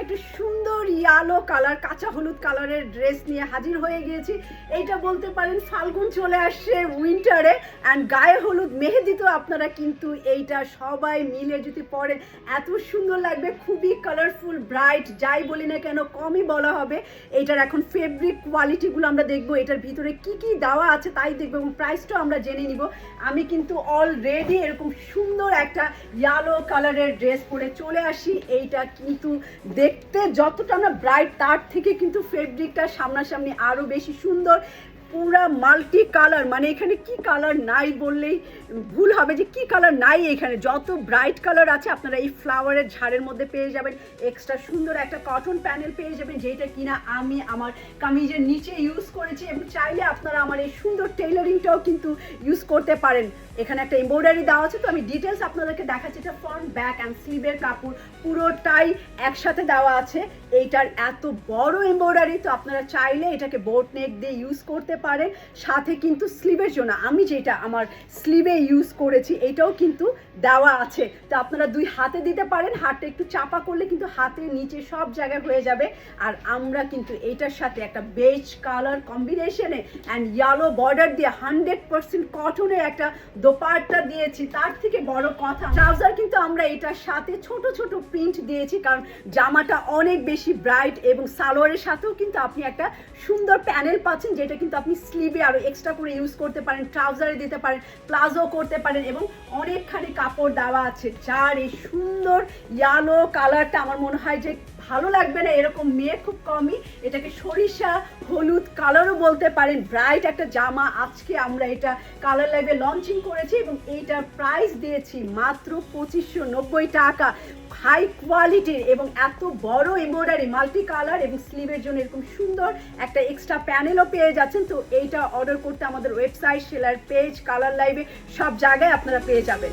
একটা সুন্দর yellow colour কাঁচা হলুদ কালারের ড্রেস নিয়ে হাজির হয়ে গিয়েছি। এইটা বলতে পারেন ফাল্গুন চলে আসছে উইন্টারে, অ্যান্ড গায়ে হলুদ মেহেদি তো আপনারা কিন্তু এইটা সবাই মিলে যদি পরেন এত সুন্দর লাগবে, খুবই কালারফুল ব্রাইট, যাই বলি না কেন কমই বলা হবে। এইটার এখন ফেব্রিক কোয়ালিটিগুলো আমরা দেখবো, এটার ভিতরে কি কি দেওয়া আছে তাই দেখবো এবং প্রাইসটাও আমরা জেনে নিব। আমি কিন্তু অলরেডি এরকম সুন্দর একটা ইয়েলো কালারের ড্রেস পরে চলে আসি। এইটা কিন্তু দেখতে যতটা আমরা ব্রাইট তার থেকে কিন্তু ফেব্রিকটা সামনাসামনি আরও বেশি সুন্দর, পুরা মাল্টি কালার, মানে এখানে কি কালার নাই বললেই ভুল হবে, যে কি কালার নাই এখানে, যত ব্রাইট কালার আছে আপনারা এই ফ্লাওয়ারের ঝাড়ের মধ্যে পেয়ে যাবেন। এক্সট্রা সুন্দর একটা কটন প্যানেল পেয়ে যাবেন, যেটা কিনা আমি আমার কামিজের নিচে ইউজ করেছি এবং চাইলে আপনারা আমার এই সুন্দর টেইলারিংটাও কিন্তু ইউজ করতে পারেন। এখানে একটা এমব্রয়ডারি দেওয়া আছে, তো আমি ডিটেলস আপনাদেরকে দেখাচ্ছি। এটা ফ্রন্ট ব্যাক অ্যান্ড স্লিভের কাপড় পুরোটাই একসাথে দেওয়া আছে। এইটার এত বড় এমব্রয়ডারি, তো আপনারা চাইলে এটাকে বোট নেক দিয়ে ইউজ করতে পারেন। সাথে কিন্তু স্লিভের জন্য আমি যেটা আমার স্লিভে ইউজ করেছি এটাও কিন্তু দেওয়া আছে, তো আপনারা দুই হাতে দিতে পারেন। হাতটা একটু চাপা করলে কিন্তু হাতের নিচে সব জায়গায় হয়ে যাবে। আর আমরা কিন্তু এটার সাথে একটা বেজ কালার কম্বিনেশনে অ্যান্ড ইয়েলো বর্ডার দিয়ে 100% কটনের একটা দোপাট্টা দিয়েছি। তার থেকে বড় কথা, ট্রাউজার কিন্তু আমরা এটার সাথে ছোট ছোট প্রিন্ট দিয়েছি, কারণ জামাটা অনেক বেশি ব্রাইট এবং সালোয়ারের সাথেও কিন্তু আপনি একটা সুন্দর প্যানেল পাচ্ছেন, যেটা কিন্তু আপনি স্লিভে আরো এক্সট্রা করে ইউজ করতে পারেন, ট্রাউজারে দিতে পারেন, প্লাজো করতে পারেন এবং অনেকখানি কাপড় দেওয়া আছে। যার এই সুন্দর ইয়েলো কালারটা আমার মনে হয় যে ভালো লাগবে না এরকম মেয়ে খুব কমই, এটাকে সরিষা হলুদ কালারও বলতে পারেন। ব্রাইট একটা জামা, আজকে আমরা এটা কালার লাইভে লঞ্চিং করেছি এবং এইটার প্রাইস দিয়েছি মাত্র 2590 টাকা। হাই কোয়ালিটির এবং এত বড় এমব্রয়ডারি মাল্টি কালার এবং স্লিভের জন্য এরকম সুন্দর একটা এক্সট্রা প্যানেলও পেয়ে যাচ্ছেন। তো এইটা অর্ডার করতে আমাদের ওয়েবসাইট, সেলার পেজ, কালার লাইভে সব জায়গায় আপনারা পেয়ে যাবেন।